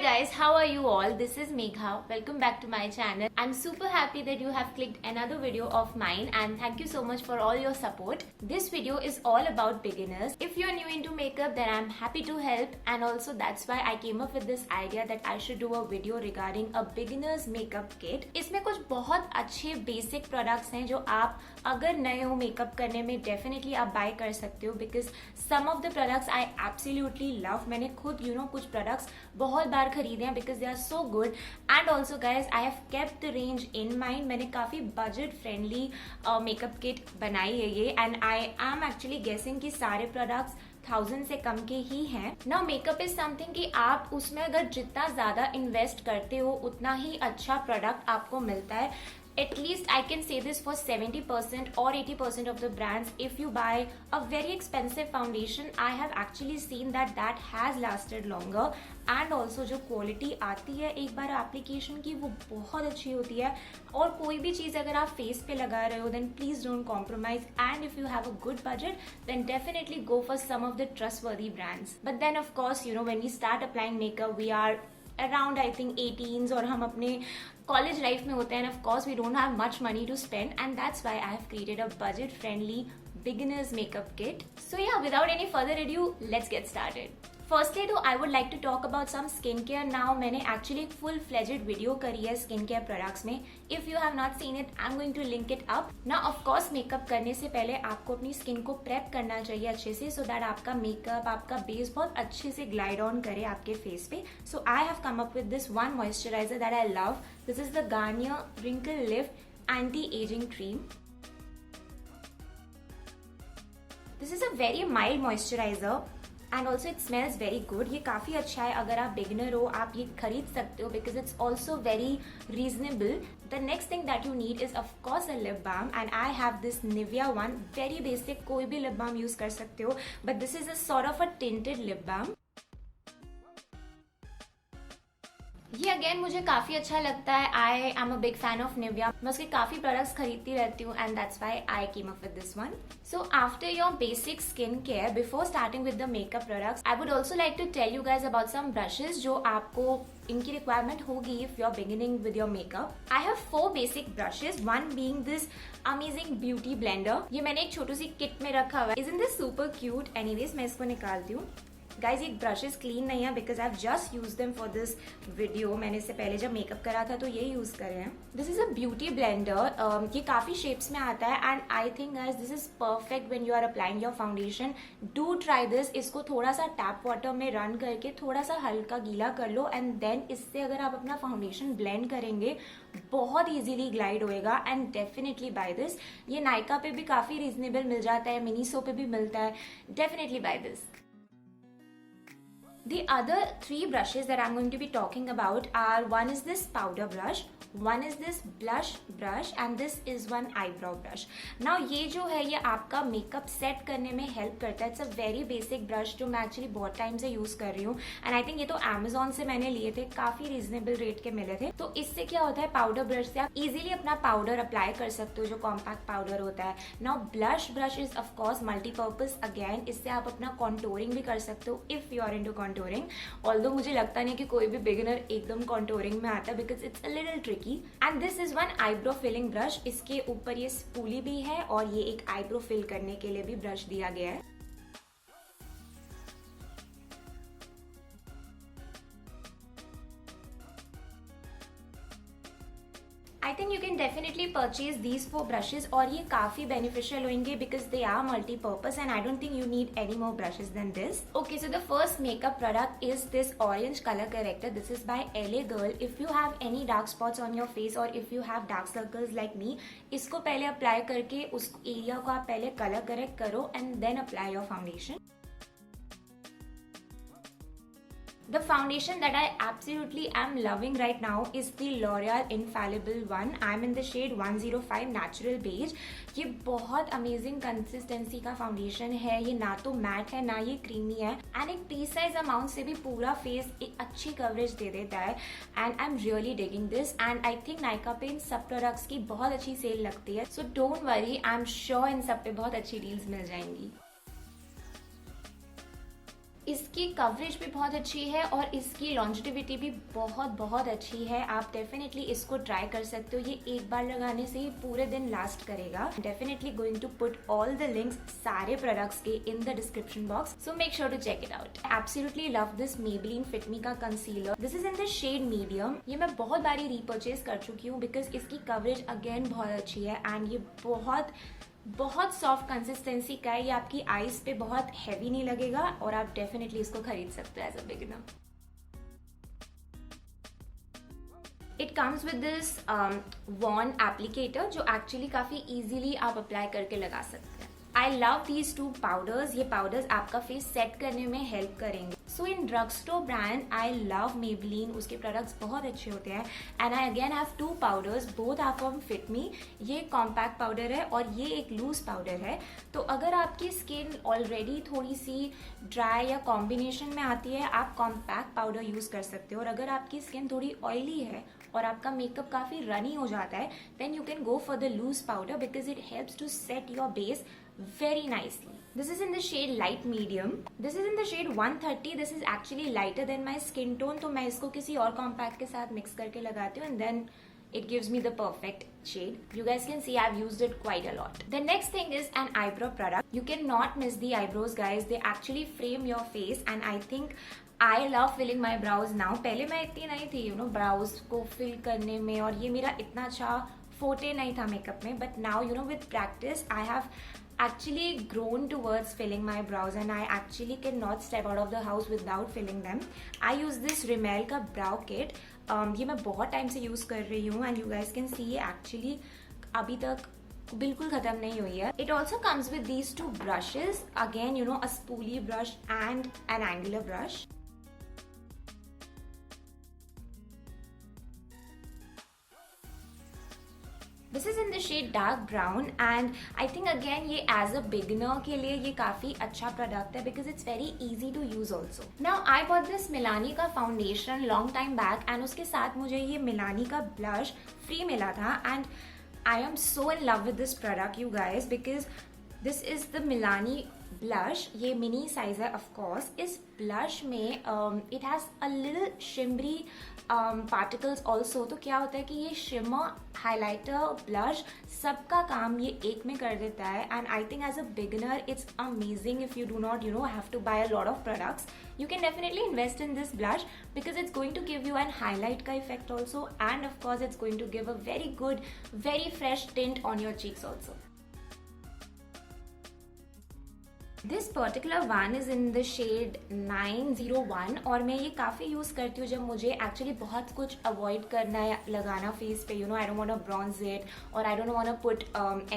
guys, how are you all? This is Megha. Welcome back to my channel. I'm super happy that you have clicked another video of mine and thank you so much for all your support. This video is all about beginners. If you're new into makeup, then I'm happy to help, and also that's why I came up with this idea that I should do a video regarding a beginner's makeup kit. इसमें कुछ बहुत अच्छे basic products हैं जो आप अगर नए हो मेकअप करने में definitely आप buy कर सकते हो, because some of the products I absolutely love. मैंने खुद कुछ products बहुत बार खरीदे हैं because they are so good. And also guys, I have kept the range in mind. मैंने काफी budget friendly makeup kit बनाई है ये, and I am actually guessing कि सारे products 1000 से कम के ही हैं. नाउ मेकअप इज समथिंग कि आप उसमें अगर जितना ज्यादा इन्वेस्ट करते हो उतना ही अच्छा प्रोडक्ट आपको मिलता है. At least I can say this for 70% or 80% of the brands. If you buy a very expensive foundation, I have actually seen that has lasted longer. And also जो क्वालिटी आती है एक बार एप्लीकेशन की वो बहुत अच्छी होती है. और कोई भी चीज़ अगर आप फेस पे लगा रहे हो then please don't compromise. And if you have a good budget, then definitely go for some of the trustworthy brands. But then of course, when we start applying makeup, we are around I think 18s और हम अपने college life में होते हैं, and of course we don't have much money to spend, and that's why I have created a budget friendly beginners makeup kit. So yeah, without any further ado, let's get started. Firstly though, I would like to talk about some skincare now. मैंने actually full-fledged video करी है skincare products में. If you have not seen it, I'm going to link it up. Now of course makeup करने से पहले आपको अपनी skin को prep करना चाहिए अच्छे से, so that आपका makeup, आपका base बहुत अच्छे से glide on करे आपके face पे. So I have come up with this one moisturizer that I love. This is the Garnier Wrinkle Lift Anti-Aging Cream. This is a very mild moisturizer. And also it smells very good. ये काफ़ी अच्छा है, अगर आप beginner हो आप ये खरीद सकते हो because it's also very reasonable. The next thing that you need is of course a lip balm, and I have this Nivea one. Very basic, कोई भी लिप बाम यूज कर सकते हो, but this is a sort of a tinted lip balm. ये again मुझे काफी अच्छा लगता है. I am a big fan of Nivea. मैं उसके काफी प्रोडक्ट्स खरीदती रहती हूँ, and that's why I came up with this one. So after your basic skin care, before starting with the makeup products, I would also like to tell you guys about some brushes जो आपको इनकी requirement होगी if you are beginning with your makeup. I have 4 basic brushes, one being this amazing beauty blender. ये मैंने एक छोटी सी kit में रखा हुआ है. Isn't this super cute? Anyways मैं इसको निकालती हूँ. गाइज ये ब्रशेस क्लीन नहीं है because I have just use them for this video. मैंने इससे पहले जब मेकअप करा था तो ये यूज करे हैं. This is a beauty blender. ये काफी शेप्स में आता है, and I think guys this is perfect when you are applying your foundation. Do try this. इसको थोड़ा सा टैप वाटर में रन करके थोड़ा सा हल्का गीला कर लो, एंड देन इससे अगर आप अपना फाउंडेशन ब्लेंड करेंगे बहुत इजीली ग्लाइड होएगा. And definitely buy this. ये नायका पे भी काफी रीजनेबल मिल जाता है, मिनीसो पे भी मिलता है. Definitely buy this. The other 3 brushes that I'm going to be talking about are, one is this powder brush, one is this blush brush, and this is one eyebrow brush. Now ये जो है ये आपका makeup set करने में help करता है. It's a very basic brush जो मैं एक्चुअली बहुत टाइम से यूज कर रही हूँ, एंड आई थिंक ये तो Amazon से मैंने लिए थे, काफी रीजनेबल रेट के मिले थे. तो इससे क्या होता है, पाउडर ब्रश से आप इजीली अपना पाउडर अप्लाई कर सकते हो जो कॉम्पैक्ट पाउडर होता है. Now blush brush is of course multipurpose again. इससे आप अपना कॉन्टोरिंग भी कर सकते हो if you are into contouring. Although मुझे लगता नहीं कि कोई भी बिगिनर एकदम कॉन्टोरिंग में आता है because it's a little tricky. And this is one eyebrow filling brush. इसके ऊपर ये स्पूली भी है और ये एक आईब्रो फिल करने के लिए भी ब्रश दिया गया है. I think you can definitely purchase these 4 brushes और ये काफी beneficial होंगे because they are multi-purpose, and I don't think you need any more brushes than this. Okay, so the first makeup product is this orange color corrector. This is by LA Girl. If you have any dark spots on your face or if you have dark circles like me, इसको पहले apply करके उस area को आप पहले color correct करो and then apply your foundation. The foundation that I absolutely am loving right now is the L'Oreal Infallible one. I'm in the shade 105 Natural Beige. ये बहुत अमेजिंग कंसिस्टेंसी का foundation है. ये ना तो मैट है ना ये क्रीमी है, एंड एक प्रीसाइज अमाउंट से भी पूरा फेस एक अच्छी कवरेज दे देता है. And I am really digging this, and I think Nykaa पे इन सब प्रोडक्ट्स की बहुत अच्छी सेल लगती है. So don't worry, I am sure इन सब पे बहुत अच्छी डील्स मिल जाएंगी. इसकी कवरेज भी बहुत अच्छी है और इसकी लॉन्जिटिविटी भी बहुत बहुत अच्छी है। आप डेफिनेटली इसको ट्राई कर सकते हो। ये एक बार लगाने से ही पूरे दिन लास्ट करेगा। Definitely going to put all the links सारे प्रोडक्ट्स के in the description box, so make sure to check it out. Absolutely love this Maybelline Fit Me का concealer. This is in the shade medium. ये मैं बहुत बारी repurchase कर चुकी हूँ बिकॉज इसकी कवरेज अगेन बहुत अच्छी है एंड ये बहुत सॉफ्ट कंसिस्टेंसी का है। ये आपकी आईज पे बहुत हैवी नहीं लगेगा और आप डेफिनेटली इसको खरीद सकते हो as a beginner. It comes with this one applicator जो एक्चुअली काफी इजीली आप अप्लाई करके लगा सकते हैं। I love these two powders. ये पाउडर्स आपका फेस सेट करने में हेल्प करेंगे। So in drug store brand I love Maybelline, उसके प्रोडक्ट्स बहुत अच्छे होते हैं। And I again have two powders, both are from fit me. ये कॉम्पैक्ट पाउडर है और ये एक लूज पाउडर है। तो अगर आपकी स्किन ऑलरेडी थोड़ी सी ड्राई या कॉम्बिनेशन में आती है, आप कॉम्पैक्ट पाउडर यूज कर सकते हो। और अगर आपकी स्किन थोड़ी ऑयली है और आपका मेकअप काफी रनी हो जाता है, then you can go for the loose powder because it helps to set your base very nicely. This is in the shade light medium. This is in the shade 130. This is actually lighter than my skin tone. तो मैं इसको किसी और compact के साथ mix करके लगाती हूँ and then it gives me the perfect shade. You guys can see I've used it quite a lot. The next thing is an eyebrow product. You cannot miss the eyebrows, guys. They actually frame your face and I think I love filling my brows now. पहले मैं इतनी नहीं थी brows को fill करने में और ये मेरा इतना अच्छा फोटे नहीं था मेकअप में, but now with practice I have actually grown towards filling my brows and I actually cannot step out of the house without filling them. I use this Rimmel का brow kit. ये मैं बहुत time से use कर रही हूँ and you guys can see ये actually अभी तक बिल्कुल खत्म नहीं हुई है। It also comes with these two brushes. Again, a spoolie brush and an angular brush. This is in the shade dark brown and I think again ये as a beginner के लिए ये काफी अच्छा प्रोडक्ट है because it's very easy to use also. Now I bought this Milani का foundation long time back and उसके साथ मुझे ये Milani का ब्लश फ्री मिला था and I am so in love with this product you guys because this is the Milani blush. ये mini size है ऑफ कोर्स। इस ब्लश में it has a little shimmery particles also. तो क्या होता है कि ये शिमर, हाइलाइटर, ब्लश सबका काम ये एक में कर देता है and I think as a beginner it's amazing if you do not have to buy a lot of products. You can definitely invest in this blush because it's going to give you an highlight ka effect also and of course it's going to give a very good, very fresh tint on your cheeks also. This particular one is in the shade 901 और मैं ये काफ़ी use करती हूँ जब मुझे actually बहुत कुछ avoid करना है लगाना फेस पे, I don't want to bronze it or I don't want to put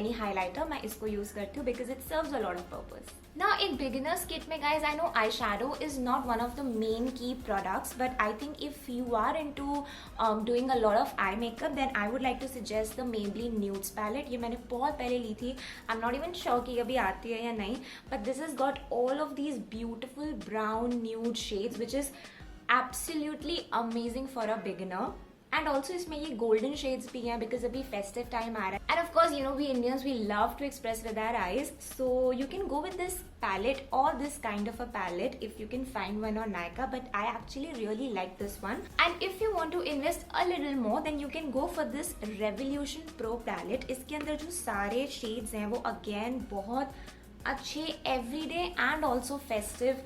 any highlighter. मैं इसको यूज़ करती हूँ because it serves a lot of purpose. Now एक beginner's kit में guys, I know eyeshadow is not one of the main key products but I think if you are into doing a lot of eye makeup then I would like to suggest the Maybelline Nudes palette. ये मैंने बहुत पहले ली थी. I'm not even sure कि अभी आती है या नहीं, but this has got all of these beautiful brown nude shades which is absolutely amazing for a beginner. And also इसमें ये golden shades भी हैं because अभी festive time आ रहा है. And of course, we Indians, we love to express with our eyes. So you can go with this palette or this kind of a palette if you can find one on Nykaa. But I actually really like this one. And if you want to invest a little more, then you can go for this Revolution Pro palette. इसके अंदर जो सारे shades हैं वो again बहुत अच्छे everyday and also festive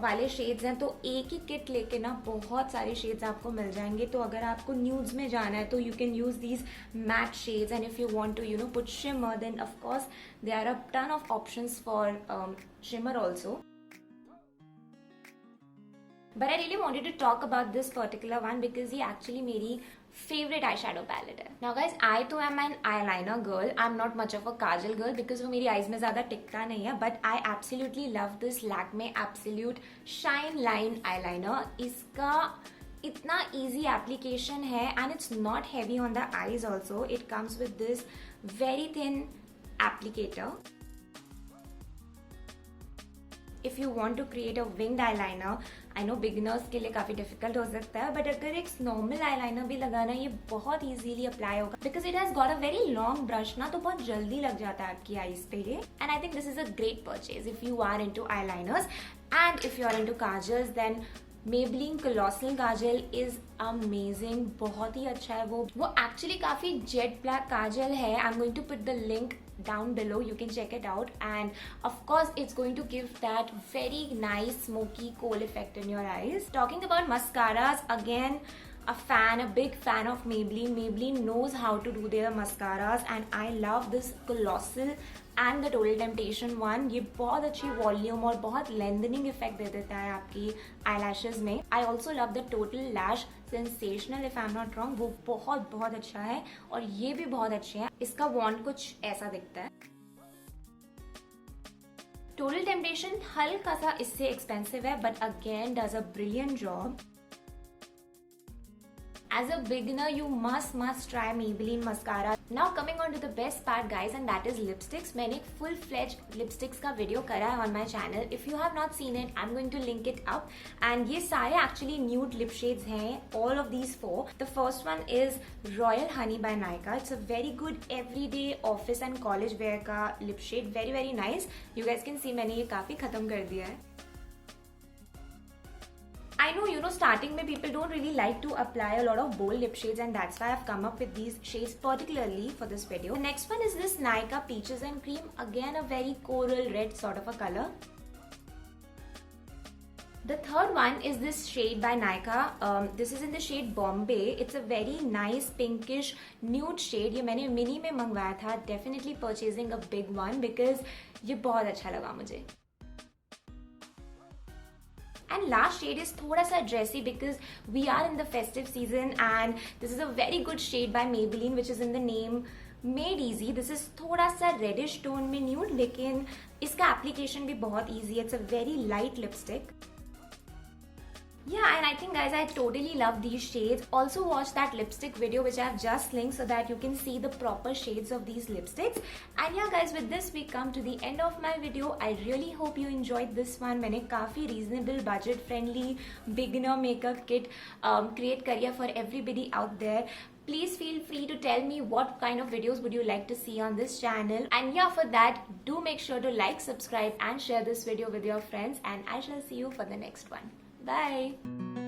वाले shades हैं. तो एक ही किट लेके ना बहुत सारे शेड्स आपको मिल जाएंगे. तो अगर आपको न्यूड्स में जाना है तो you can use these matte shades and if you want to put shimmer then of course there are a ton of options for shimmer also. But I really wanted to talk about this particular one because ये actually मेरी favorite eyeshadow palette है. Now guys, I too am an eyeliner girl. I'm not much of a kajal girl because वो मेरी eyes में ज़्यादा टिकता नहीं है. But I absolutely love this Lakme Absolute Shine Line eyeliner. इसका इतना easy application है and it's not heavy on the eyes also. It comes with this very thin applicator. If you want to create a winged eyeliner, I know beginners के लिए काफी difficult हो सकता है, but अगर एक normal eyeliner भी लगाना ये बहुत easily apply होगा because it has got a very long brush ना, तो बहुत जल्दी लग जाता है आपकी eyes पे ये. And I think this is a great purchase if you are into eyeliners. And if you're into kajals, then Maybelline Colossal Kajal is amazing. बहुत ही अच्छा है वो actually काफी jet black काजल है. I'm going to put the link down below, you can check it out, and of course it's going to give that very nice smoky kohl effect in your eyes. Talking about mascaras, again a big fan of Maybelline. Maybelline knows how to do their mascaras and I love this Colossal and the Total Temptation one. ये बहुत अच्छी volume और बहुत lengthening effect दे देता है आपकी eyelashes में. I also love the Total Lash Sensational, if I'm not wrong. वो बहुत बहुत अच्छा है और ये भी बहुत अच्छे हैं. इसका वॉन्ड कुछ ऐसा दिखता है. Total Temptation हल्का सा इससे एक्सपेंसिव है but again does a brilliant job. As a beginner, you must try Maybelline mascara. Now coming on to the best part guys, and that is lipsticks. मैंने एक full-fledged lipsticks का video करा है on my channel. If you have not seen it, I'm going to link it up. And ये सारे actually nude lip shades हैं. All of these 4. The first one is Royal Honey by Nykaa. It's a very good everyday office and college wear का lip shade. Very nice. You guys can see मैंने ये काफी खत्म कर दिया है. I know, starting में people don't really like to apply a lot of bold lip shades, and that's why I've come up with these shades particularly for this video. The next one is this Nykaa Peaches and Cream. Again, a very coral red sort of a color. The third one is this shade by Nykaa. This is in the shade Bombay. It's a very nice pinkish nude shade. ये मैंने mini में मंगवाया था. Definitely purchasing a big one because ये बहुत अच्छा लगा मुझे. And last shade is thoda sa dressy because we are in the festive season, and this is a very good shade by Maybelline which is in the name Made Easy. This is thoda sa reddish tone में nude, लेकिन इसका application भी बहुत easy. It's a very light lipstick. Yeah, and I think guys, I totally love these shades. Also watch that lipstick video which I have just linked so that you can see the proper shades of these lipsticks. And yeah guys, with this we come to the end of my video. I really hope you enjoyed this one. मैंने काफी reasonable, budget friendly beginner makeup kit create करी है for everybody out there. Please feel free to tell me what kind of videos would you like to see on this channel. And yeah, for that, do make sure to like, subscribe and share this video with your friends. And I shall see you for the next one. Bye.